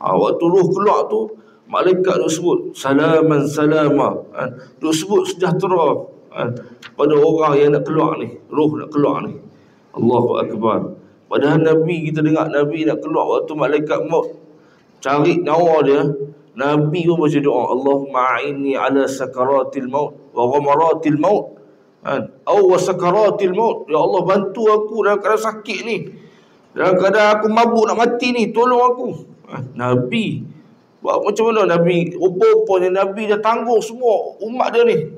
Waktu roh keluar tu, malaikat duk sebut salaman salama, duk sebut sejahtera pada orang yang nak keluar ni, roh nak keluar ni. Allahu Akbar. Padahal Nabi, kita dengar Nabi nak keluar waktu malaikat maut cari nyawa dia, Nabi pun baca doa, Allahumma a'inni ala sakaratil maut wa ghamaratil maut, wa sakaratil maut. Ya Allah, bantu aku dalam keadaan sakit ni, dalam keadaan aku mabuk nak mati ni, tolong aku. Nabi buat macam mana Nabi? Rupa-rupanya Nabi dah tanggung semua umat dia ni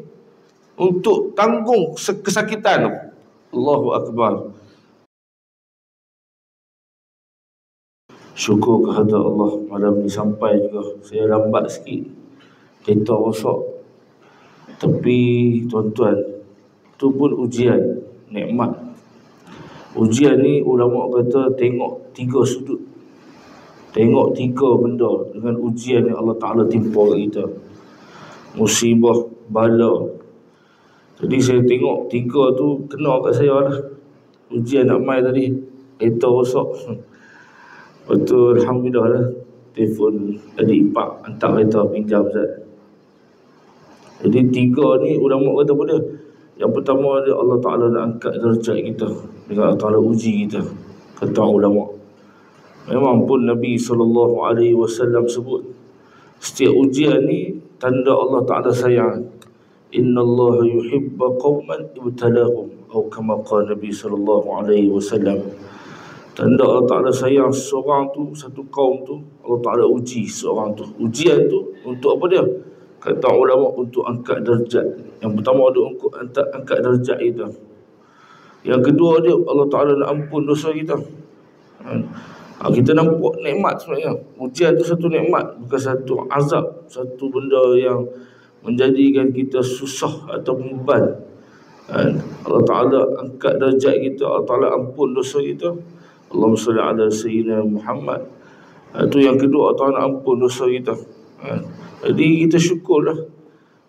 untuk tanggung kesakitan. Allahu Akbar. Syukur kehadrat Allah, malam ni sampai juga. Saya lambat sikit, kereta rosak. Tapi tuan-tuan, tu pun ujian, nikmat. Ujian ni ulama kata tengok 3 sudut, tengok 3 benda dengan ujian yang Allah Ta'ala timpa kat kita. Musibah, bala. Jadi saya tengok 3 tu kena kat saya lah. Ujian nak mai tadi, kereta rosak. Betul, alhamdulillah lah. Telefon adik ipar, hantar kereta pinjam Ustaz. Jadi 3 ni ulama kata apa dia? Yang pertama dia, Allah Ta'ala nak angkat darjat kita, dengan Allah Ta'ala uji kita, kata ulama. Memang pun Nabi SAW sebut, setiap ujian ni tanda Allah Ta'ala sayang. Inna Allah yuhibba qawman ibtalahum, atau kama qala Nabi SAW. Tanda Allah Ta'ala sayang seorang tu, satu kaum tu, Allah Ta'ala uji seorang tu. Ujian tu untuk apa dia? Kata ulama, untuk angkat darjat. Yang pertama dia untuk angkat darjat kita. Yang kedua dia, Allah Ta'ala nak ampun dosa kita. Kita nampak nikmat sebenarnya. Ujian tu satu nikmat, bukan satu azab, satu benda yang menjadikan kita susah atau beban. Allah Ta'ala angkat darjat kita, Allah Ta'ala ampun dosa kita. Allahumma salli ala sayyidina Muhammad. Itu yang kedua, Allah Ta'ala ampun dosa kita. Jadi kita syukurlah.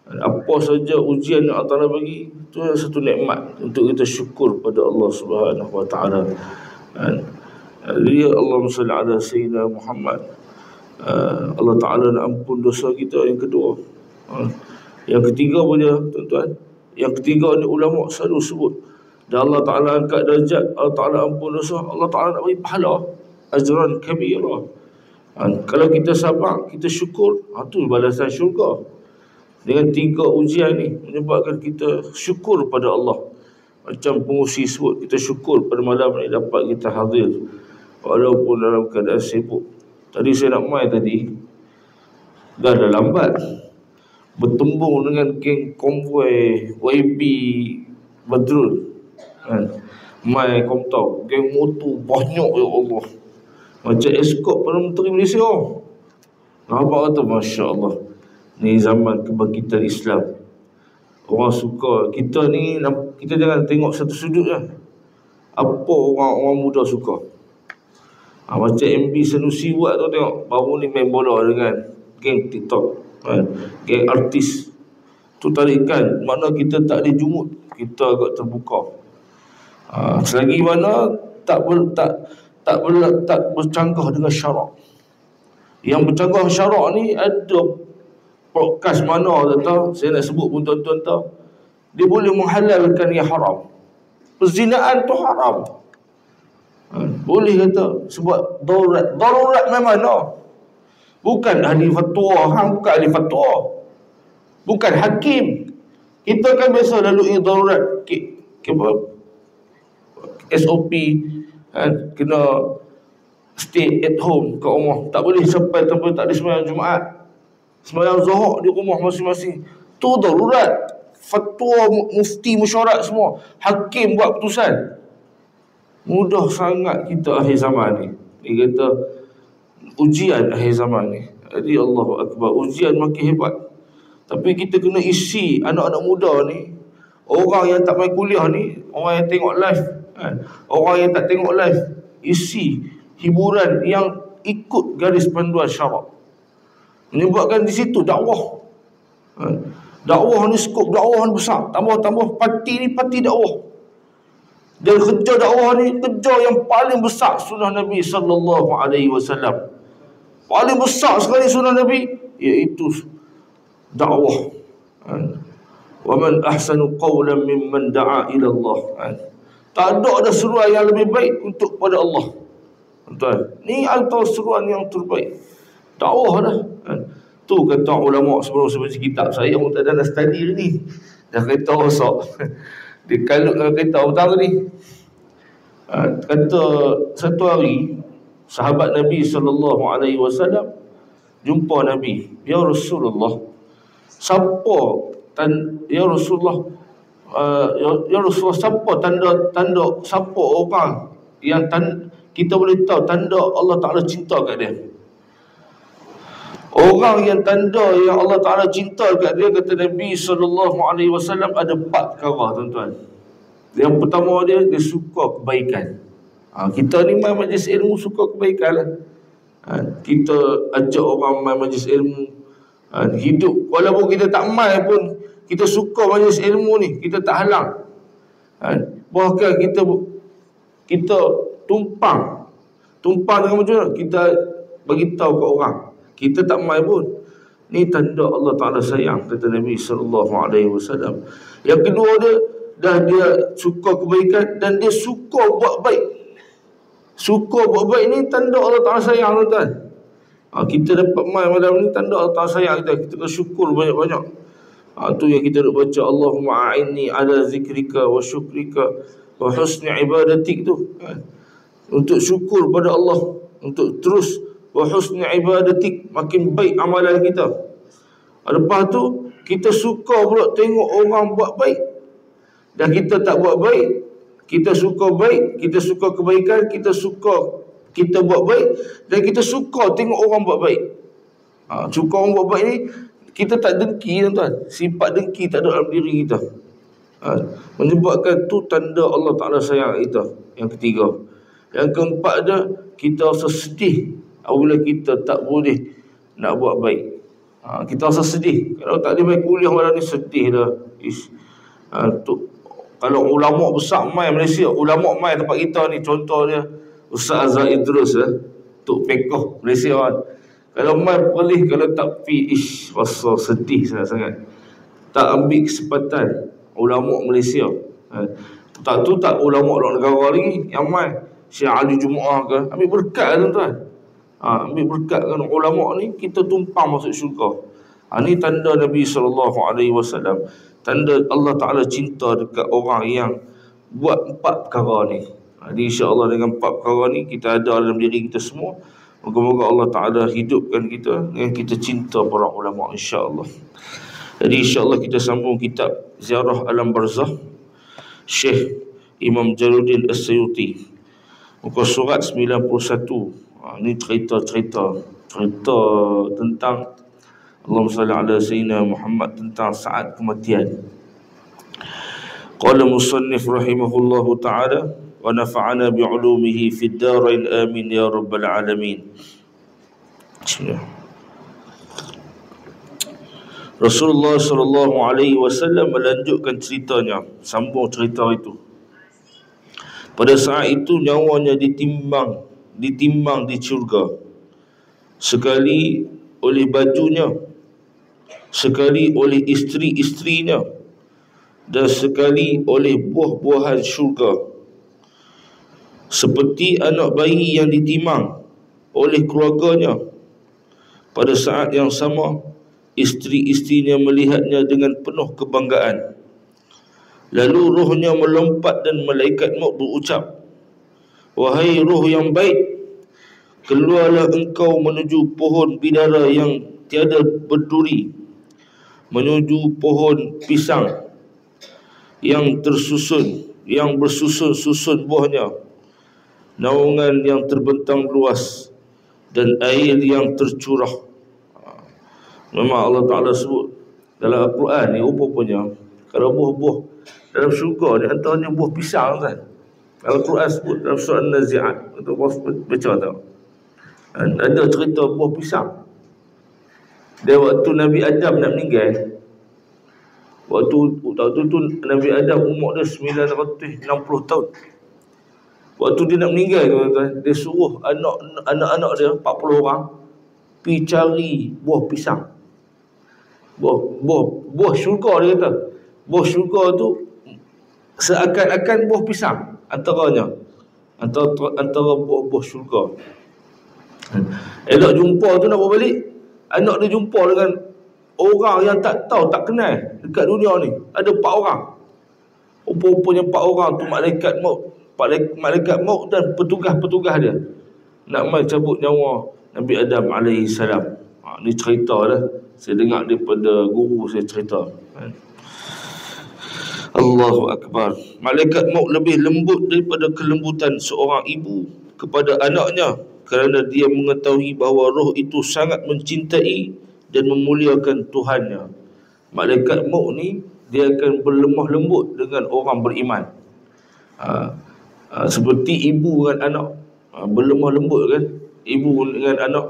Apa saja ujian yang Allah Ta'ala bagi, itu satu nikmat untuk kita syukur pada Allah Subhanahu Wa Ta'ala. Jadi Allahumma salli ala sayyidina Muhammad. Allah Ta'ala nak ampun dosa kita. Yang kedua. Yang ketiga apa dia, tuan-tuan? Yang ketiga ni ulama selalu sebut, dan Allah Ta'ala angkat darjat, Allah Ta'ala ampun dosa, Allah Ta'ala nak bagi pahala, ajran kabira. Kalau kita sabar, kita syukur, itu balasan syurga. Dengan 3 ujian ni menyebabkan kita syukur pada Allah. Macam pengusi sebut, kita syukur pada malam ni dapat kita hadir walaupun dalam keadaan sibuk. Tadi saya nak mai tadi, dah lambat, bertembung dengan geng konvoi YB Badrul, mai kau tahu, geng motor banyak, ya Allah, macam escort Perdana Menteri Malaysia. Nampak kata, Masya Allah, ni zaman kebangkitan Islam. Orang suka, kita ni, kita jangan tengok satu sudut lah. Apa orang muda suka. Macam MB Sanusi buat tu, tengok baru ni main bola dengan geng TikTok, geng artis. Tu tarikan, makna kita tak dijumut, kita agak terbuka. Selagi mana tak bercanggah dengan syarak. Yang bercanggah syarak ni, ada podcast mana tahu, saya nak sebut pun tuan-tuan tahu, dia boleh menghalalkan yang haram. Perzinaan tu haram, boleh kata sebab darurat memang no. Bukan ahli fatwa, bukan ahli fatwa, bukan hakim. Kita kan biasa lalui darurat SOP, kena stay at home kat rumah, tak boleh sampai tak ada sembahyang Jumaat, sembahyang Zuhur di rumah masing-masing. Tu darurat. Fatwa mufti mesyuarat semua, hakim buat keputusan. Mudah sangat kita akhir zaman ni. Dia kata ujian akhir zaman ni. Jadi Allahu Akbar, ujian makin hebat. Tapi kita kena isi anak-anak muda ni, orang yang tak main kuliah ni, orang yang tengok live, orang yang tak tengok live, isi hiburan yang ikut garis panduan syarak. Menyebabkan di situ dakwah. Dakwah ni, skop dakwah ni besar. Tambah parti ni parti dakwah. Dan kerja dakwah ni kerja yang paling besar sunnah Nabi sallallahu alaihi wasallam. Paling besar sekali sunnah Nabi iaitu dakwah. Wa man ahsanu qawlan mimman da'a ila Allah. Tak ada seruan yang lebih baik untuk pada Allah. Tuan, ni antara seruan yang terbaik. Dakwah dah. Tu kata ulama sebelum baca kitab saya pun tak ada study ni. Dah kata rosak. Dia kalut dengan kereta utara ni. Kata satu hari sahabat Nabi SAW jumpa Nabi. Ya Rasulullah, ya Rasulullah, ya Rasulullah, siapa tanda siapa orang yang kita boleh tahu tanda Allah Ta'ala cinta kat dia? Orang yang tanda yang Allah Ta'ala cinta kat dia, kata Nabi SAW, ada 4 perkara, tuan-tuan. Yang pertama dia suka kebaikan. Kita ni main majlis ilmu suka kebaikan lah. Kita ajak orang main majlis ilmu, hidup walaupun kita tak main pun kita suka majlis ilmu ni, kita tak halang. Bahkan kita tumpang dengan macam mana kita bagi tahu kat orang, kita tak main pun. Ni tanda Allah Ta'ala sayang, kata Nabi SAW. Yang kedua dia suka kebaikan dan dia suka buat baik. Suka buat baik ni tanda Allah Ta'ala sayang, tuan-tuan. Kita dapat main malam ni tanda Allah Ta'ala sayang kita. Kita kena syukur banyak-banyak. Tu yang kita nak baca, Allahumma a'inni ala zikrika wa syukrika wa husni ibadatik tu. Untuk syukur pada Allah, untuk terus wa husni ibadatik, makin baik amalan kita. Lepas tu kita suka pula tengok orang buat baik, dan kita tak buat baik. Kita suka baik, kita suka kebaikan, kita buat baik, dan kita suka tengok orang buat baik. Suka orang buat baik ni, kita tak dengki, tuan-tuan. Sifat dengki tak ada dalam diri kita. Menyebabkan tu tanda Allah Ta'ala sayang kita. Yang ketiga. Yang keempat dia, kita rasa sedih apabila kita tak boleh nak buat baik. Kita rasa sedih. Kalau tak boleh baik kuliah malam ni, sedih dah. Kalau ulama besar mai Malaysia, ulama mai tempat kita ni, contohnya Ustaz Azhar Idrus, Tok Pekoh Malaysia kan. Kalau mai Perlis, kalau tak pergi, rasa sedih sangat-sangat. Tak ambil kesempatan ulama Malaysia. Tak ulama luar negara lagi yang mai. Syekh Ali Jumaah ke, ambil berkat, tuan-tuan. Ambil berkat dengan ulama ni, kita tumpang masuk syurga. Ni tanda Nabi SAW. Tanda Allah Ta'ala cinta dekat orang yang buat 4 perkara ni. Jadi insya-Allah dengan 4 perkara ni kita ada dalam diri kita semua. Moga-moga Allah Ta'ala hidupkan kita dengan kita cinta para ulama, insya-Allah. Jadi insya-Allah kita sambung kitab Ziarah Alam Barzakh Syekh Imam Jalaluddin As-Suyuti, muka surat 91. Ini cerita tentang Allahumma salli ala sayyidina Muhammad, tentang saat kematian. Qala musannif rahimahullahu ta'ala wa nafa'ana bi'ulumihi fid darain amin ya rabbal alamin. Rasulullah sallallahu alaihi wasallam melanjutkan ceritanya, sambung cerita itu. Pada saat itu nyawanya ditimbang di syurga, sekali oleh bajunya, sekali oleh isteri-isterinya, dan sekali oleh buah-buahan syurga. Seperti anak bayi yang ditimang oleh keluarganya. Pada saat yang sama, isteri-isterinya melihatnya dengan penuh kebanggaan. Lalu rohnya melompat dan malaikat maut berucap, "Wahai roh yang baik, keluarlah engkau menuju pohon bidara yang tiada berduri, menuju pohon pisang yang bersusun-susun buahnya, naungan yang terbentang luas, dan air yang tercurah." Memang Allah Ta'ala sebut dalam Al-Quran ni, rupanya kalau buah-buah dalam syurga ni antaranya buah pisang, kan? Al-Quran sebut dalam surah An-Nazi'at, untuk baca tahu. Ada cerita buah pisang. Dia waktu Nabi Adam nak meninggal, waktu tu Nabi Adam umur dia 960 tahun. Waktu dia nak meninggal, tuan-tuan, dia suruh anak-anak dia 40 orang pi cari buah pisang. Buah syurga dia kata. Buah syurga tu seakan-akan buah pisang antaranya. Antara buah syurga. Elok jumpa tu nak bawa balik, anak dia jumpa dengan orang yang tak tahu, tak kenal dekat dunia ni. Ada 4 orang. Rupa-rupanya 4 orang tu malaikat maut dan petugas-petugas dia nak mai cabut nyawa Nabi Adam alaihi salam. Ni cerita dah. Saya dengar daripada guru saya cerita. Allahu Akbar. Malaikat maut lebih lembut daripada kelembutan seorang ibu kepada anaknya, kerana dia mengetahui bahawa roh itu sangat mencintai dan memuliakan Tuhannya. Malaikat maut ni dia akan berlemah lembut dengan orang beriman. Seperti ibu dengan anak, berlemah lembut kan. Ibu dengan anak,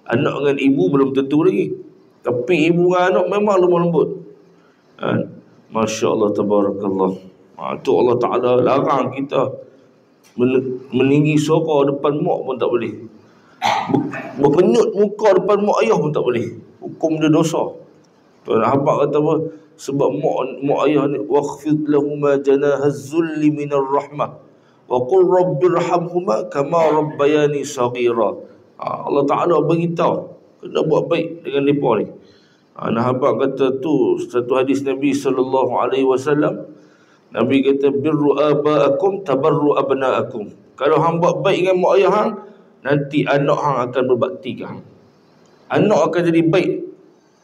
anak dengan ibu belum tentu lagi, tapi ibu dengan anak memang lemah lembut. Masya Allah, tabarakallah. Itu Allah Ta'ala larang kita meninggi suara depan mak pun tak boleh. Berkenyut muka depan mak ayah pun tak boleh. Hukum dia dosa. Tuan Habak kata apa? Sebab mak ayah ni, wakhfid lahuma janahaz zulli minar rahmah wa qul rabbirhamhuma kama rabbayani saghira. Allah Ta'ala beritahu kena buat baik dengan mereka ni. Nahabak kata tu satu hadis Nabi SAW. Nabi kata birru aba'akum tabarru abna'akum. Kalau hang buat baik dengan mak ayah hang, nanti anak hang akan berbakti ke hang. Anak akan jadi baik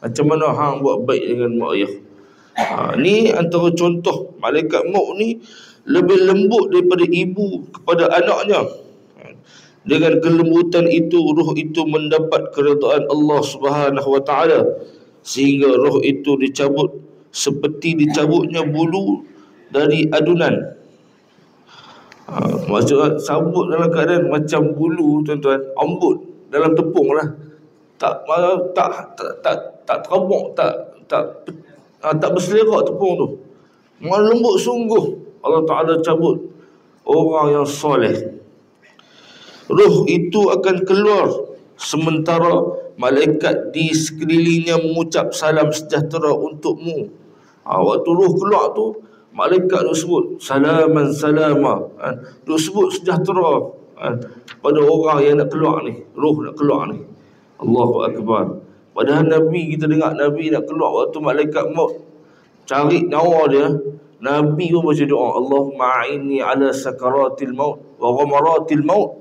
macam mana hang buat baik dengan mak ayah. Ni antara contoh malaikat maut ni lebih lembut daripada ibu kepada anaknya. Dengan kelembutan itu, roh itu mendapat keredaan Allah Subhanahu wa taala, sehingga roh itu dicabut seperti dicabutnya bulu dari adunan. Maksudnya sabut dalam keadaan macam bulu, tuan-tuan, ambut dalam tepung lah. Tak terabuk, tak berselerak tepung tu. Lembut sungguh. Allah Ta'ala cabut orang yang soleh. Roh itu akan keluar sementara malaikat di sekelilingnya mengucap salam sejahtera untukmu. Waktu roh keluar tu, malaikat tu sebut salaman salama. Dia sebut sejahtera pada orang yang nak keluar ni, roh nak keluar ni. Allahu Akbar. Padahal Nabi, kita dengar Nabi nak keluar waktu malaikat maut cari nyawa dia, Nabi pun baca doa, Allahumma a'inni ala sakaratil maut wa ghamaratil maut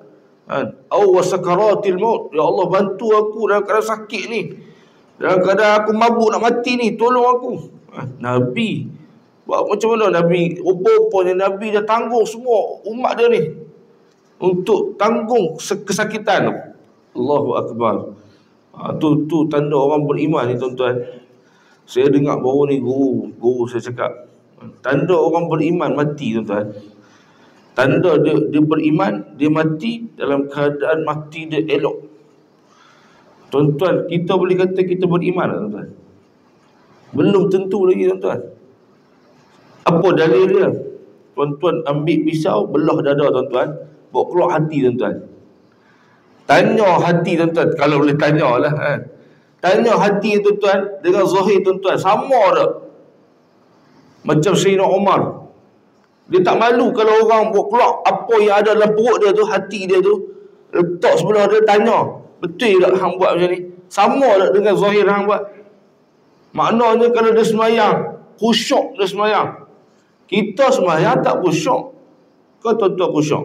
wa sakaratil maut. Ya Allah, bantu aku dalam keadaan sakit ni, dalam keadaan aku mabuk nak mati ni, tolong aku. Nabi buat macam mana? Nabi, rupanya Nabi dah tanggung semua umat dia ni untuk tanggung kesakitan. Allahu Akbar. Tu tanda orang beriman ni, tuan-tuan. Saya dengar baru ni guru saya cakap, tanda orang beriman mati, tuan-tuan. Tanda dia beriman, dia mati dalam keadaan mati dia elok. Tuan-tuan, kita boleh kata kita beriman, tuan-tuan? Belum tentu lagi, tuan-tuan. Apa dalil dia? Tuan-tuan ambil pisau, belah dada tuan-tuan, bawa keluar hati, tuan-tuan. Tanya hati, tuan-tuan, kalau boleh tanya lah, tanya hati, tuan-tuan, dengan zahir, tuan-tuan, sama tak? Macam Sayyidina Umar, dia tak malu kalau orang bawa keluar apa yang ada dalam perut dia tu, hati dia tu, letak sebelah dia, tanya, betul tak hang buat macam ni? Sama tak dengan zahir hang buat? Maknanya kalau dia semayang khusyuk, dia semayang. Kita semayang tak khusyuk. Kau tuan-tuan khusyuk?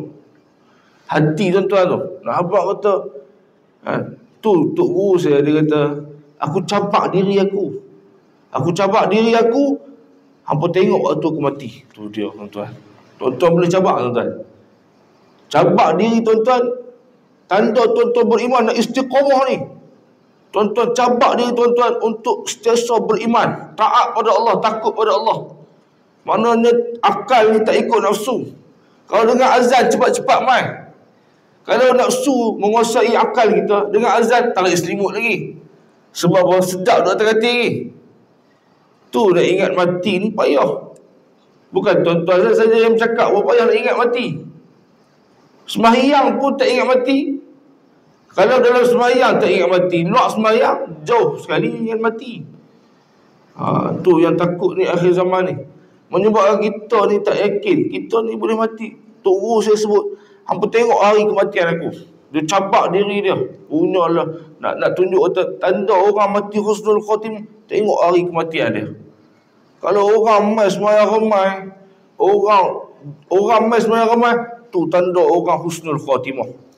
Hati, tuan-tuan tu. Nahabak kata, tu tok guru saya, dia kata, aku cabak diri aku. Aku cabak diri aku, hampa tengok waktu aku mati. Tu dia, tuan-tuan. Tuan-tuan boleh cabak, tuan-tuan. Cabak diri, tuan-tuan. Tanda tuan-tuan beriman nak istiqamah ni. Tuan-tuan cabak diri, tuan-tuan, untuk sentiasa beriman, taat pada Allah, takut pada Allah. Maknanya akal ni tak ikut nafsu. Kalau dengar azan, cepat-cepat mai. Kalau nafsu menguasai akal kita, dengar azan, tak lagi selimut lagi. Sebab orang sedap duduk atas katil lagi. Tu nak ingat mati ni payah. Bukan tuan-tuan saja yang bercakap, payah nak ingat mati. Sembahyang pun tak ingat mati. Kalau dalam sembahyang tak ingat mati, luar sembahyang jauh sekali ingat mati. Tu yang takut ni akhir zaman ni. Menyebabkan kita ni tak yakin kita ni boleh mati. Tunggu saya sebut, hampa tengok hari kematian aku. Dia cabak diri dia. Punyalah nak tunjuk tanda orang mati husnul khatimah. Tengok hari kematian dia. Kalau orang mai sembahyang ramai, orang mai sembahyang ramai, tu tanda orang husnul khatimah.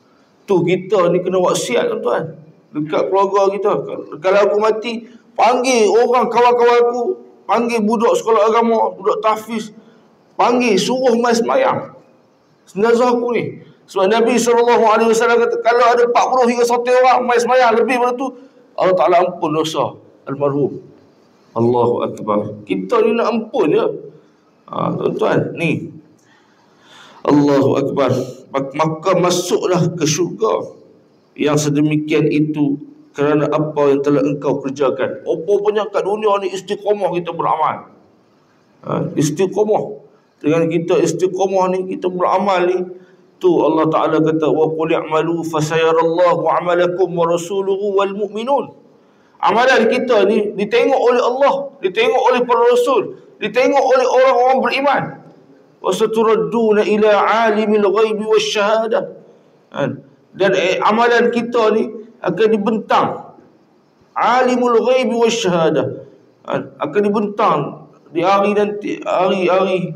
Tu kita ni kena buat siap tuan-tuan. Dekat keluarga kita. Kalau aku mati, panggil orang kawan-kawan aku, panggil budak sekolah agama, budak tahfiz, panggil, suruh mai sembahyang jenazah aku ni. Sebab Nabi SAW kata, kalau ada 40 hingga 100 orang mai sembahyang lebih pada tu, Allah Ta'ala ampun dosa almarhum. Allahu Akbar. Kita ni nak ampun je. Tuan-tuan, ni Allahu Akbar. Maka masuklah ke syurga yang sedemikian itu kerana apa yang telah engkau kerjakan. Apa-apanya kat dunia ni istiqamah kita beramal. Istiqamah. Dengan kita istiqamah ni, kita beramal ni, tu Allah Ta'ala kata, wa qul i'malu fasayarallahu amalakum wa rasuluhu wal mu'minun. Amalan kita ni ditengok oleh Allah, ditengok oleh para rasul, ditengok oleh orang-orang beriman. Wa saturadduna ila alimil ghaibi wasyahadah. Dan amalan kita ni akan dibentang. Alimul ghaibi wasyahadah. Akan dibentang di hari nanti, hari-hari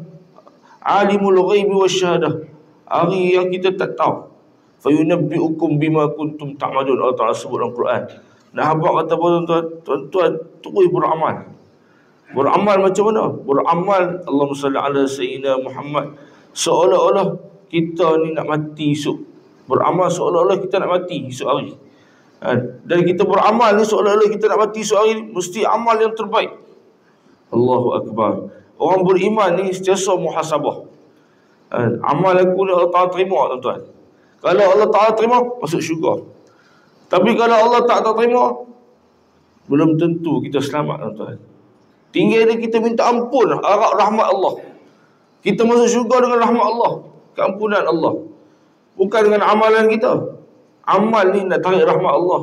alimul ghaibi wasyahadah, hari yang kita tak tahu. Fayunabbi'ukum bima kuntum ta'malun. Allah Ta'ala sebut dalam Quran. Nah, habaq kata tuan-tuan, terus beramal. Beramal macam mana? Beramal, Allahumma salli ala sayyidina Muhammad, seolah-olah kita ni nak mati esok. Beramal seolah-olah kita nak mati esok hari. Dan kita beramal ni seolah-olah kita nak mati esok hari, mesti amal yang terbaik. Allahu Akbar. Orang beriman ni sentiasa muhasabah. Amal aku ni Allah Ta'ala terima, tuan-tuan. Kalau Allah Ta'ala terima, masuk syurga. Tapi kalau Allah tak terima, belum tentu kita selamat, tuan-tuan. Tinggal dia kita minta ampun, harap rahmat Allah. Kita masuk syurga dengan rahmat Allah, keampunan Allah. Bukan dengan amalan kita. Amal ni nak tarik rahmat Allah,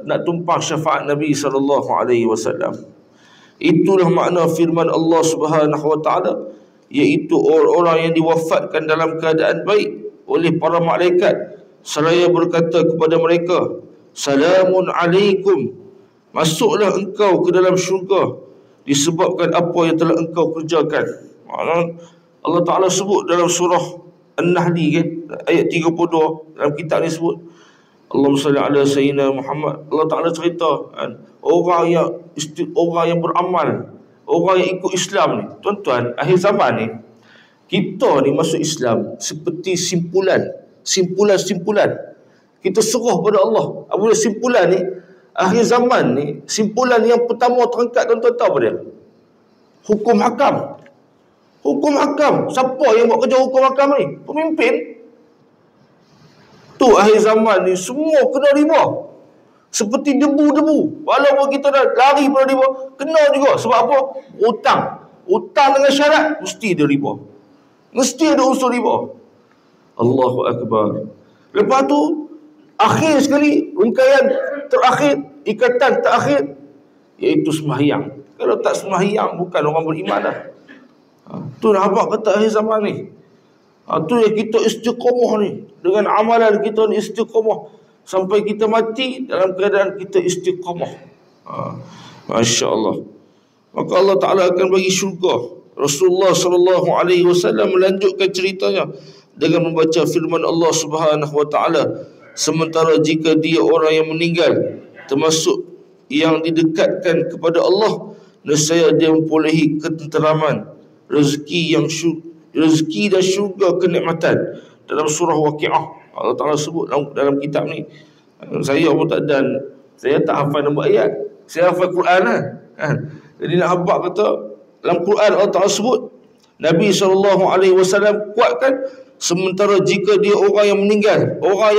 nak tumpang syafaat Nabi SAW. Itulah makna firman Allah Subhanahu wa Ta'ala, iaitu orang-orang yang diwafatkan dalam keadaan baik oleh para malaikat, seraya berkata kepada mereka, salamun alaikum, masuklah engkau ke dalam syurga disebabkan apa yang telah engkau kerjakan. Allah Ta'ala sebut dalam surah An-Nahl kan, ayat 32 dalam kitab ni sebut, Allahumma salli ala sayyidina Muhammad. Allah Ta'ala cerita orang yang beramal, orang yang ikut Islam ni. Tuan-tuan, akhir zaman ni, kita ni masuk Islam seperti simpulan. Kita serah pada Allah. Apabila simpulan ni, akhir zaman ni, simpulan yang pertama terangkat, tuan-tuan tahu apa dia? Hukum hakam. Hukum hakam. Siapa yang buat kerja hukum hakam ni? Pemimpin. Tu akhir zaman ni semua kena riba. Seperti debu-debu. Walaupun kita dah lari pada riba, kena juga. Sebab apa? Hutang dengan syarat, mesti ada riba. Mesti ada unsur riba. Allahu Akbar. Lepas tu, akhir sekali, rungkaian terakhir, ikatan terakhir, iaitu sembahyang. Kalau tak sembahyang, bukan orang beriman dah. Tu nampak kata akhir zaman ni. Tu yang kita istiqamah ni. Dengan amalan kita ni istiqamah. Sampai kita mati dalam keadaan kita istiqamah. Masya Allah. Maka Allah Ta'ala akan bagi syurga. Rasulullah SAW melanjutkan ceritanya dengan membaca firman Allah Subhanahu Wa Ta'ala. Sementara jika dia orang yang meninggal, termasuk yang didekatkan kepada Allah, nescaya dia memperolehi ketenteraman, rezeki dan syurga kenikmatan. Dalam surah Waqi'ah Allah Ta'ala sebut dalam kitab ni. Saya pun tak dan saya tak hafal nombor ayat, saya hafal Quran kan. Jadi nak habaq kata dalam Quran Allah Ta'ala sebut, Nabi SAW kuatkan, sementara jika dia orang yang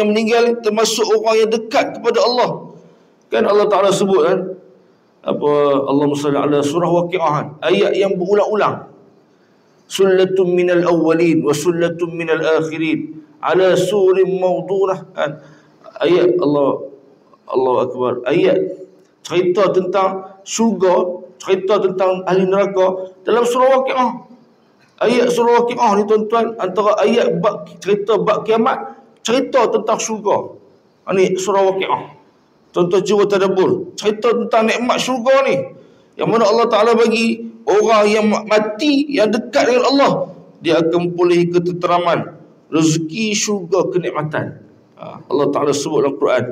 meninggal termasuk orang yang dekat kepada Allah. Kan Allah Ta'ala sebut kan, apa, Allahumma salli ala surah Waqi'ah, ayat yang berulang-ulang. Sullatun minal awwalin wa sullatun minal akhirin ala surin mawdunah. ayat Allah Akbar, ayat cerita tentang syurga, cerita tentang ahli neraka dalam surah Waqiah. Ayat surah Waqiah ni tuan-tuan, antara ayat cerita bab kiamat, cerita tentang syurga. Ni surah Waqiah. Tuan-tuan cuba tadabbur, cerita tentang nikmat syurga ni, yang mana Allah Ta'ala bagi orang yang mati, yang dekat dengan Allah, dia akan mempunyai ketenteraman, rezeki, syurga, kenikmatan. Allah Ta'ala sebut dalam Quran.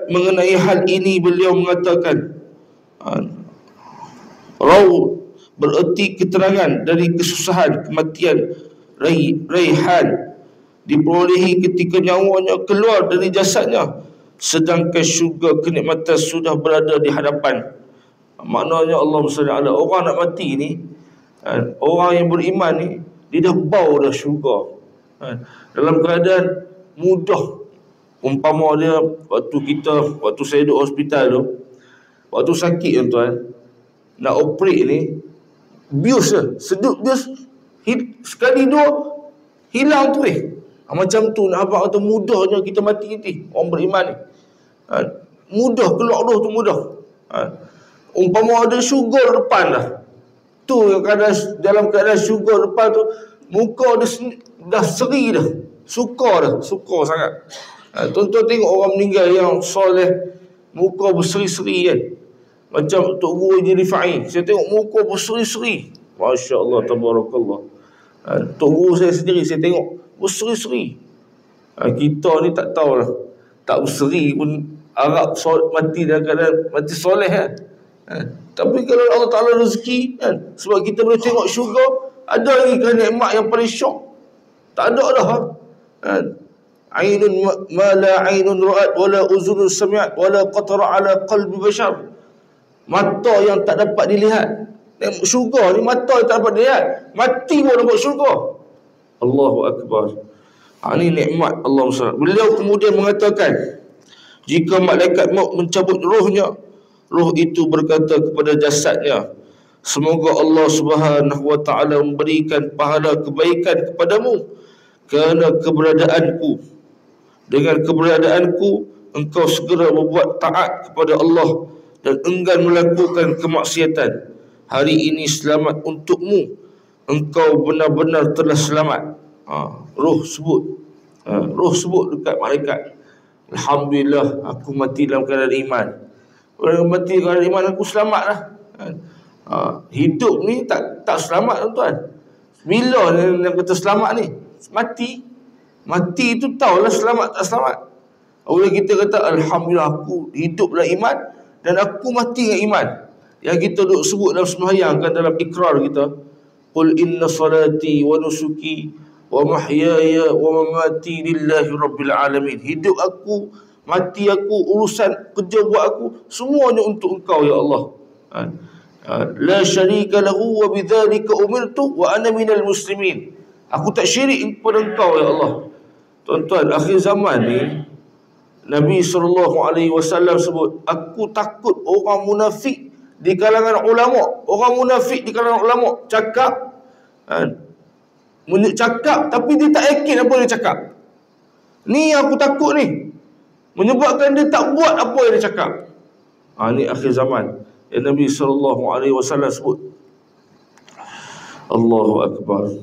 Mengenai hal ini beliau mengatakan, raw bererti keterangan dari kesusahan, kematian. Raihan diperolehi ketika nyawanya keluar dari jasadnya, sedangkan syurga, kenikmatan sudah berada di hadapan. Maknanya Allahumma salli ala, orang nak mati ni, orang yang beriman ni, dia dah bau dah syurga, dalam keadaan mudah. Umpama dia waktu saya duduk hospital tu, waktu sakit tuan, nak operate ni, bius je, sedut bius, sekali dua hilang tu macam tu. Nak abang kata mudahnya kita mati kita, orang beriman ni, mudah keluar roh tu, mudah. Umpama ada syurga depan dah, tu dalam keadaan syurga depan tu, muka dia dah seri dah, suka sangat. Tuan-tuan tengok orang meninggal yang soleh, muka berseri-seri kan, macam Tok Guru Haji Rifai, saya tengok muka berseri-seri, Masya Allah, Tabarakallah. Tok Guru saya sendiri, saya tengok berseri-seri. Kita ni tak tahulah, tak berseri pun Arab mati dalam keadaan mati soleh kan. Tapi kalau Allah Ta'ala rezeki kan, sebab kita boleh tengok syurga, ada lagi kan nikmat yang paling syok, tak ada dah kan. Ainun ma la ainun ra'at wala uzunun sami'at wala qatara ala qalbi bashar. Mata yang tak dapat dilihat, syurga ni mata yang tak dapat dilihat, mati pun dapat syurga. Allahu Akbar. Ini nikmat Allah SWT. Beliau kemudian mengatakan, jika malaikat maut mencabut rohnya, roh itu berkata kepada jasadnya, semoga Allah Subhanahu wa ta'ala memberikan pahala kebaikan kepadamu kerana keberadaanku. Dengan keberadaanku, engkau segera berbuat taat kepada Allah dan enggan melakukan kemaksiatan. Hari ini selamat untukmu, engkau benar-benar telah selamat. Roh sebut dekat malaikat, alhamdulillah aku mati dalam keadaan iman. Orang mati dalam keadaan iman, aku selamat lah. Hidup ni tak selamat tuan-tuan. Bila yang kata selamat ni? Mati itu tahulah selamat tak selamat. Apabila kita kata alhamdulillah aku hidup dalam iman dan aku mati dengan iman, yang kita duk sebut dalam sembahyang kan, dalam ikrar kita, qul inna salati wa nusuki wa mahyaya wa mamati lillahi rabbil alamin. Hidup aku, mati aku, urusan kerja buat aku, semuanya untuk engkau ya Allah. La syarika lahu wa bidzalika umirtu wa ana minal muslimin. Aku tak syirik kepada engkau ya Allah. Tuan-tuan, akhir zaman ni Nabi SAW sebut, aku takut orang munafik di kalangan ulama. Orang munafik di kalangan ulama cakap tapi dia tak yakin apa dia cakap. Ni aku takut ni, menyebabkan dia tak buat apa yang dia cakap. Ni akhir zaman yang Nabi SAW sebut. Allahu Akbar.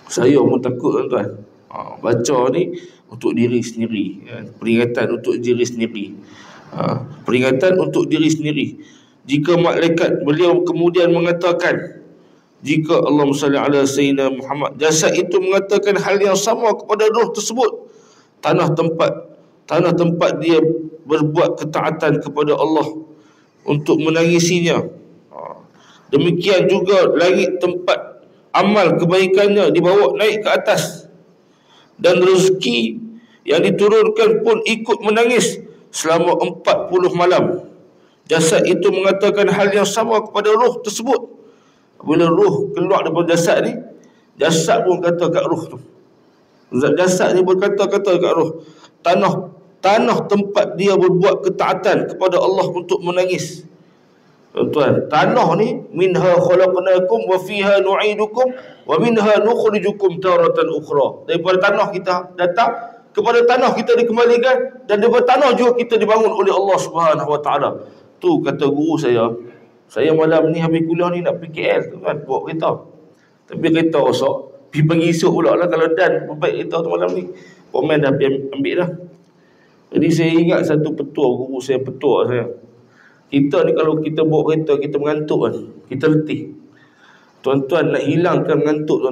Saya pun takut tuan-tuan. Baca ni untuk diri sendiri, peringatan untuk diri sendiri, peringatan untuk diri sendiri. Jika malaikat, beliau kemudian mengatakan, jika Allahumma salli ala sayyidina Muhammad, jasad itu mengatakan hal yang sama kepada roh tersebut, tanah tempat dia berbuat ketaatan kepada Allah untuk menangisinya. Demikian juga langit tempat amal kebaikannya dibawa naik ke atas, dan rezeki yang diturunkan pun ikut menangis selama 40 malam. Jasad itu mengatakan hal yang sama kepada roh tersebut. Bila roh keluar daripada jasad ni, jasad pun kata kat roh tu, jasad ni berkata-kata kat roh, tanah tempat dia berbuat ketaatan kepada Allah untuk menangis. Tuan-tuan, tanah ni, minha khalaqnakum wa fiha nu'idukum wa minha nukhrijukum taratan ukhra. Daripada tanah kita datang, kepada tanah kita dikembalikan, dan daripada tanah juga kita dibangun oleh Allah Subhanahu Wa Taala. Tu kata guru saya malam ni habis kuliah ni nak pergi KL tu kan, bawa kereta. Tapi kereta rosak, pergi pagi esok pula lah kalau dan perbaik kereta tu malam ni. Komen dah pergi ambil dah. Jadi saya ingat satu petua, guru saya petua saya. Kita ni kalau kita bawa kereta, kita mengantuk kan, kita letih. Tuan-tuan nak hilangkan mengantuk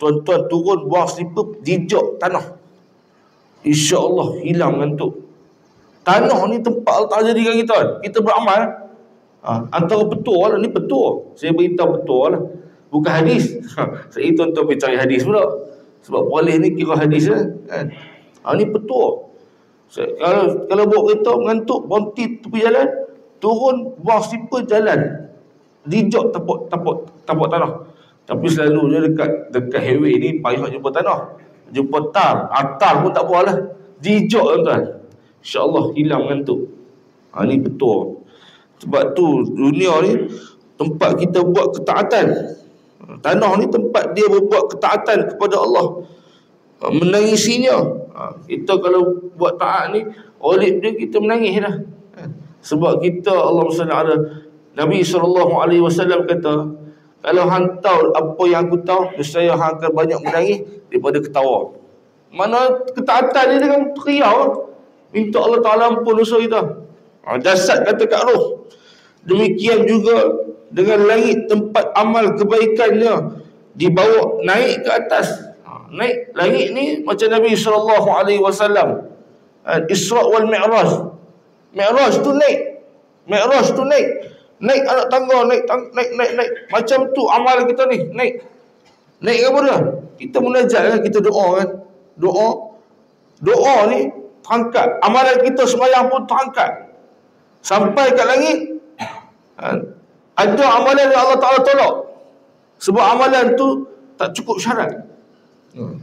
tuan-tuan turun buang slipper, jijak tanah. InsyaAllah hilang mengantuk. Tanah ni tempat Allah Ta'ala jadikan kita kan. Kita beramal. Antara petua lah, ni petua. Saya beritahu petua lah, bukan hadis. Saya tuan-tuan pergi cari hadis pula. Sebab polis ni kira hadis lah kan. Ni petua. Kalau bawa kereta mengantuk, berhenti tepi jalan, turun buang slipper, jalan, jijak tapak tanah. Tapi selalu je dekat highway ni payah jumpa tanah, jumpa tar pun tak buat lah, jijak tuan-tuan, InsyaAllah hilang mengantuk. Ni betul. Sebab tu dunia ni tempat kita buat ketaatan. Tanah ni tempat dia berbuat ketaatan kepada Allah, menangisinya. Kita kalau buat taat ni, oleh dia kita menangis dah. Sebab kita, Allahumma salli ala Nabi SAW kata, kalau hang tahu apa yang aku tahu, nescaya hang akan banyak menangis daripada ketawa. Mana ketaatan dia dengan teriak, minta Allah Ta'ala ampun dosa kita. Jasad kata kat roh. Demikian juga dengan langit, tempat amal kebaikannya dibawa naik ke atas. Naik langit ni macam Nabi SAW, Isra' wal Mi'raj. Mi'raj tu naik, naik anak tangga, naik. Macam tu amal kita ni, naik apa dia? Kita munajat kan, kita doa kan. Doa ni terangkat. Amalan kita sembahyang pun terangkat sampai kat langit. Ada amalan yang Allah Ta'ala tolak sebab amalan tu tak cukup syarat.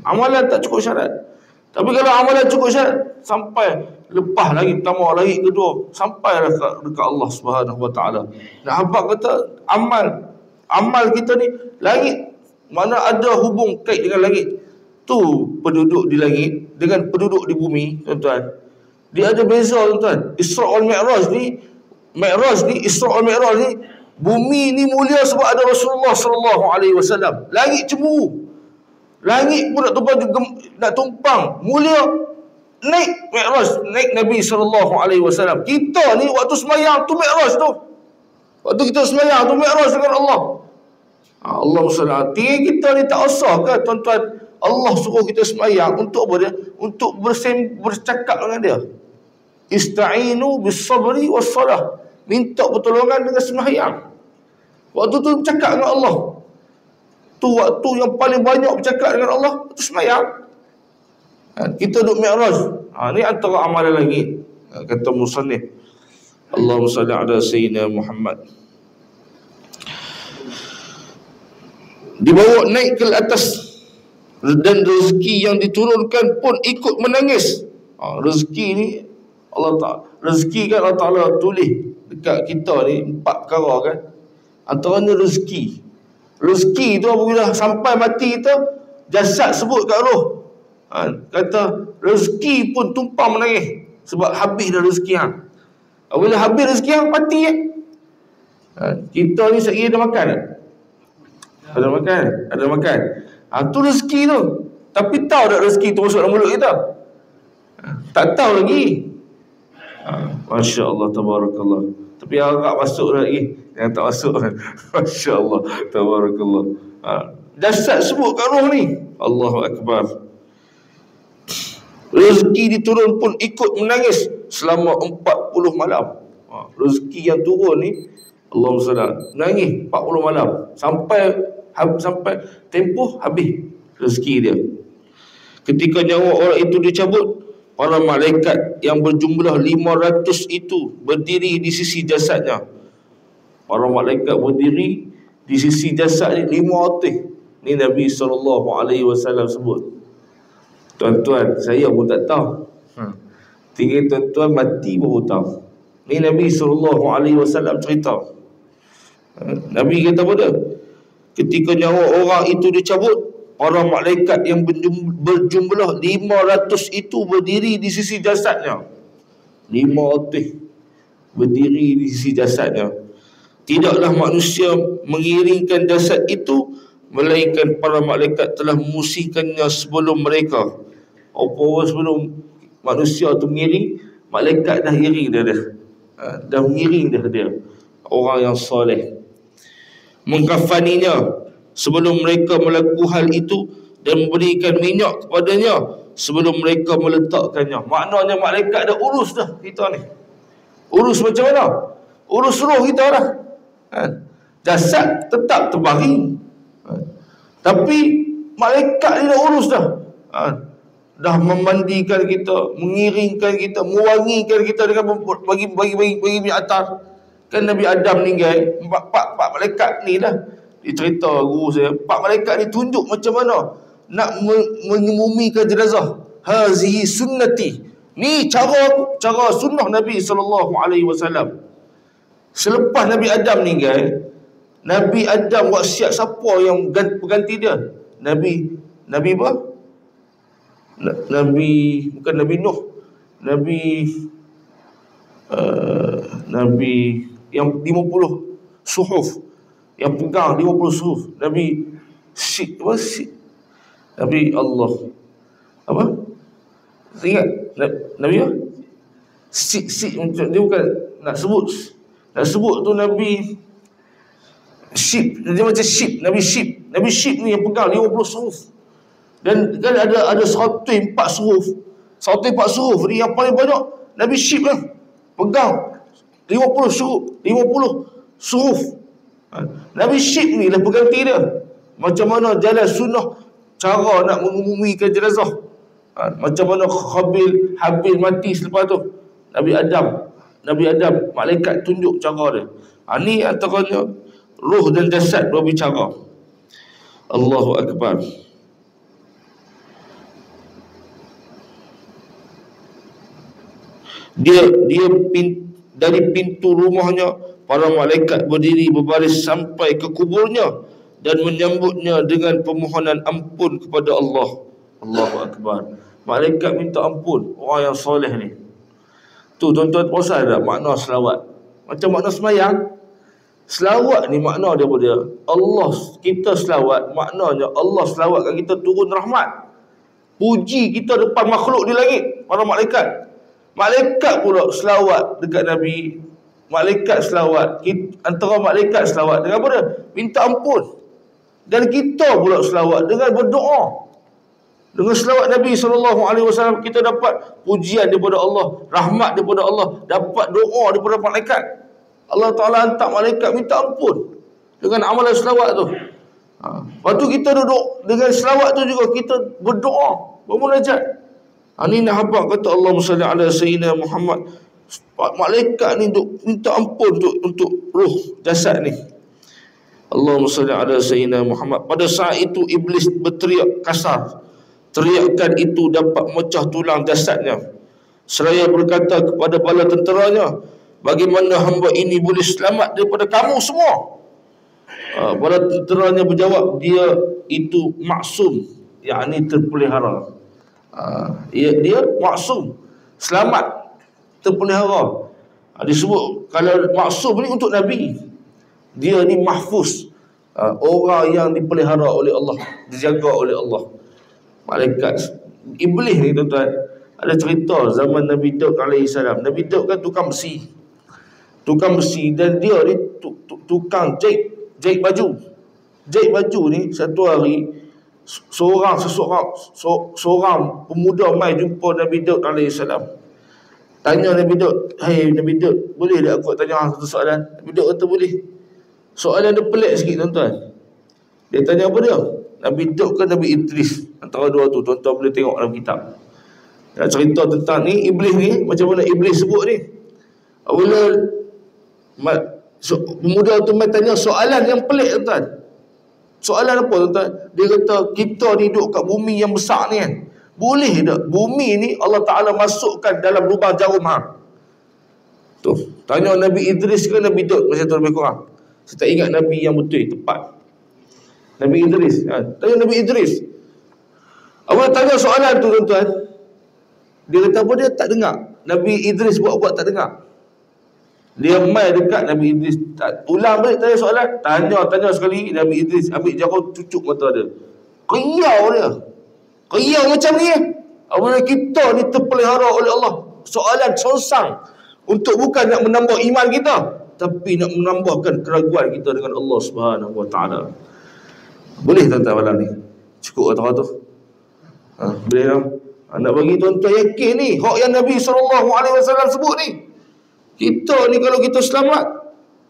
Amalan tak cukup syarat. Tapi kalau amalan cukup syarat, sampai lepas lagi pertama, lagi kedua, sampai dekat Allah Subhanahu Wa Taala. Nak habaq kata amal kita ni, langit mana ada hubung kait dengan langit. Tu penduduk di langit dengan penduduk di bumi, tuan-tuan. Dia ada beza, tuan-tuan. Isra' wal Mi'raj ni, Isra' wal Mi'raj ni, bumi ni mulia sebab ada Rasulullah SAW. Langit cemburu. Langit pun nak tumpang mulia, naik Mi'raj, naik Nabi SAW. Kita ni waktu semayang tu Mi'raj tu, waktu kita semayang tu Mi'raj dengan Allah. Allah SWT. Kita ni tak usah ke tuan-tuan, Allah suruh kita semayang untuk apa dia? Untuk bercakap dengan dia. Ista'inu bis sabri was salah. Minta pertolongan dengan semayang. Waktu tu bercakap dengan Allah. Tu waktu yang paling banyak bercakap dengan Allah, tu semayang. Kita duduk Mi'raj. Ni antara amalan lagi. Kata musannif, Allahumma salli ala Sayyidina Muhammad. Dibawa naik ke atas, dan rezeki yang diturunkan pun ikut menangis. Rezeki ni Allah Ta'ala, rezeki kan Allah Ta'ala tulis dekat kita ni 4 perkara kan. Antaranya rezeki. Rezeki tu apabila sampai mati kita, jasad sebut kat roh, kata rezeki pun tumpang menangis sebab habis dah rezeki hang. Apabila habis rezeki hang, mati kita ni sekiranya ada makan tak? Ada makan. Tu rezeki tu. Tapi tahu tak rezeki tu masuk dalam mulut kita? Tak tahu lagi. Masya Allah, tabarakallah. Tapi agak masuk lagi, yang tak masuk. Masya Allah, tabarakallah. Jasad sebut kat roh ni, Allahu Akbar. Rezeki diturun pun ikut menangis selama 40 malam. Rezeki yang turun ni, Allahumma salli, nangis 40 malam sampai tempoh habis rezeki dia. Ketika nyawa orang itu dicabut, para malaikat yang berjumlah 500 itu berdiri di sisi jasadnya. Para malaikat berdiri di sisi jasad ni 500. Ni Nabi SAW sebut. Tuan-tuan, saya pun tak tahu. Tinggal tuan-tuan mati baru tahu. Ni Nabi SAW cerita. Nabi kata apa dia? Ketika nyawa orang itu dicabut, para malaikat yang berjumlah 500 itu berdiri di sisi jasadnya. 500 berdiri di sisi jasadnya. Tidaklah manusia mengiringkan jasad itu, melainkan para malaikat telah memusingkannya sebelum mereka. Apa sebelum manusia tu mengiring, malaikat dah iring dia. Dah mengiring dia. Orang yang soleh. Mengkafaninya sebelum mereka melakukan hal itu, dan memberikan minyak kepadanya sebelum mereka meletakkannya. Maknanya malaikat dah urus dah kita ni. Urus macam mana? Urus roh kita dah. Jasad tetap terbaring, tapi malaikat ni dah urus dah. Dah memandikan kita, mengiringkan kita, mewangikan kita dengan bagi minyak atar. Kan Nabi Adam meninggal, empat malaikat ni lah. Dicerita guru saya, 4 malaikat ni tunjuk macam mana nak mengemumikan jenazah. Hazihi sunnati. Ni cara sunnah Nabi SAW. Selepas Nabi Adam meninggal, Nabi Adam buat siap siapa yang pengganti dia. Nabi apa? Bukan Nabi Nuh. Nabi yang 50 suhuf, yang pegang 50 suhuf. Nabi Allah apa? Ingat Nabi apa? Dia bukan nak sebut tu Nabi Syib. Dia macam Syib. Nabi Syib ni yang pegang 50 suhuf. Dan kan ada 104 suhuf. 104 suhuf ni yang paling banyak Nabi Syib lah pegang 50 suhuf. Nabi Syib ni lah pengganti dia. Macam mana jalan sunnah cara nak mengemumikan jenazah. Macam mana Habil mati selepas tu. Nabi Adam malaikat tunjuk cara dia. Ni antaranya roh dan jasad berbicara. Allahu Akbar. Dia dari pintu rumahnya, para malaikat berdiri berbaris sampai ke kuburnya dan menyambutnya dengan permohonan ampun kepada Allah. Allahu Akbar. Malaikat minta ampun orang yang soleh ni. Tu tuan-tuan puasa tak makna selawat? Macam makna semayang. Selawat ni makna daripada Allah. Kita selawat maknanya Allah selawatkan kita turun rahmat. Puji kita depan makhluk di langit, para malaikat. Malaikat pula selawat dekat Nabi. Malaikat selawat. Antara malaikat selawat dengan apa dia? Minta ampun. Dan kita pula selawat dengan berdoa. Dengan selawat Nabi SAW, kita dapat pujian daripada Allah, rahmat daripada Allah, dapat doa daripada malaikat. Allah Ta'ala hantar malaikat minta ampun dengan amalan selawat tu. Lepas tu kita duduk dengan selawat tu juga kita berdoa, bermunajat. Ini nak habaq kata Allahumma salli ala sayyidina Muhammad. Malaikat ni untuk minta ampun untuk roh jasad ni. Allahumma salli ala sayyidina Muhammad. Pada saat itu iblis berteriak kasar. Teriakan itu dapat memecah tulang jasadnya. Seraya berkata kepada bala tenteranya, bagaimana hamba ini boleh selamat daripada kamu semua? Bala tenteranya berjawab, dia itu maksum, yakni terpelihara. Dia maksum, selamat, terpelihara. Disebut kalau maksum ni untuk Nabi, dia ni mahfuz, orang yang dipelihara oleh Allah, dijaga oleh Allah. Malaikat. Iblis ni tuan-tuan, ada cerita zaman Nabi Daud AS. Nabi Daud kan tukang besi, dan dia ni tukang jahit baju. Jahit baju ni satu hari seorang pemuda mai jumpa Nabi Daud AS. Tanya Nabi Daud, "Hai Nabi Daud, boleh tak aku tanya satu soalan?" Nabi Daud kata boleh. Soalan dia pelik sikit tuan-tuan. Dia tanya apa dia? Nabi Daud ke Nabi Idris? Antara dua tu tuan-tuan boleh tengok dalam kitab. Nak cerita tentang ni, iblis ni, macam mana iblis sebut ni. Apabila pemuda tu mai tanya soalan yang pelik tuan-tuan. Soalan apa tuan-tuan? Dia kata, kita ni duduk kat bumi yang besar ni kan. Boleh tak bumi ni Allah Ta'ala masukkan dalam lubang jarum hang? Tu, tanya Nabi Idris ke Nabi Daud, macam tu lebih kurang. Saya tak ingat Nabi yang betul, tepat. Nabi Idris. Tanya Nabi Idris. Awak tanya soalan tu tuan-tuan. Dia kata apa? Dia tak dengar. Nabi Idris buat-buat tak dengar. Dia mai dekat Nabi Idris, ulang balik tanya soalan. Tanya sekali. Nabi Idris ambil jarum cucuk mata dia. Keriau dia. Keriau macam ni. Apabila kita ni terpelihara oleh Allah. Soalan sonsang. Untuk bukan nak menambah iman kita, tapi nak menambahkan keraguan kita dengan Allah Subhanahu Wa Taala. Boleh tuan-tuan malam ni? Cukup kata-kata tu? Boleh tak? Nak bagi tuan-tuan yakin ni, hak yang Nabi SAW sebut ni. Kita ni kalau kita selamat,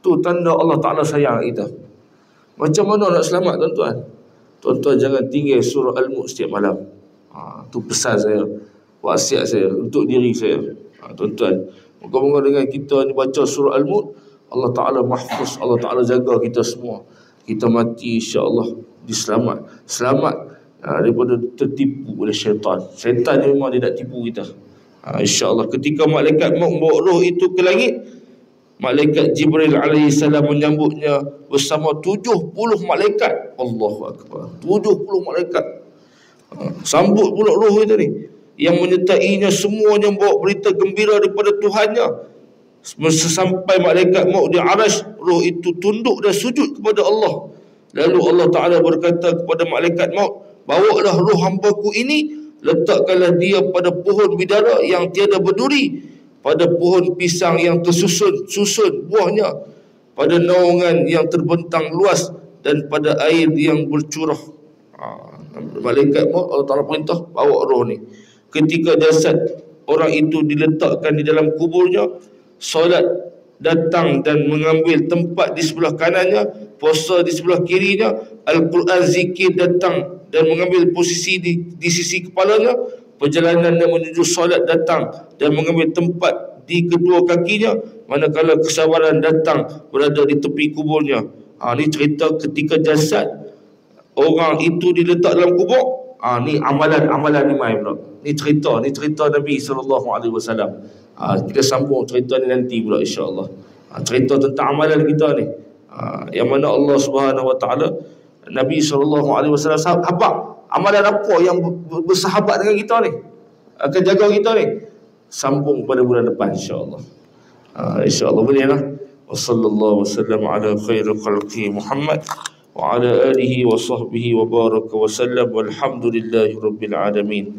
tu tanda Allah Ta'ala sayang kita. Macam mana nak selamat tuan-tuan? Tuan-tuan jangan tinggal surah Al-Mulk setiap malam. Tu pesan saya, wasiat saya untuk diri saya. Tuan-tuan, moga-moga dengan kita ni baca surah Al-Mulk, Allah Ta'ala mahfuz, Allah Ta'ala jaga kita semua. Kita mati insya-Allah selamat daripada tertipu oleh syaitan. Syaitan ni memang dia nak tipu kita. InsyaAllah ketika malaikat maut membawa roh itu ke langit, malaikat Jibril alaihi salam menyambutnya bersama 70 malaikat. Allahu akbar. 70 malaikat. Sambut pula roh itu ni. Yang menyertainya semuanya membawa berita gembira daripada Tuhannya. Sampai malaikat maut di arasy, roh itu tunduk dan sujud kepada Allah. Lalu Allah Ta'ala berkata kepada malaikat maut, bawalah roh hambaku ini, letakkanlah dia pada pohon bidara yang tiada berduri, pada pohon pisang yang tersusun buahnya, pada naungan yang terbentang luas, dan pada air yang bercurah. Malaikat maut, Allah Ta'ala perintah, bawa roh ni. Ketika jasad orang itu diletakkan di dalam kuburnya, solat datang dan mengambil tempat di sebelah kanannya, puasa di sebelah kirinya, Al-Quran zikir datang dan mengambil posisi di sisi kepalanya, perjalanan yang menuju solat datang dan mengambil tempat di kedua kakinya, manakala kesabaran datang berada di tepi kuburnya. Ni cerita ketika jasad orang itu diletak dalam kubur. Ni amalan ni mai pula. Ni cerita Nabi SAW. Kita sambung cerita ni nanti pula insya-Allah. Cerita tentang amalan kita ni. Yang mana Allah Subhanahu Wa Taala, Nabi SAW sahabat amalan apa yang bersahabat dengan kita ni, akan jaga kita ni. Sambung pada bulan depan insya-Allah. InsyaAllah boleh lah. Wa sallallahu wasallam ala khairil khalqi Muhammad wa ala alihi wa sahbihi wa baraka wa sallam walhamdulillahi rabbil alamin.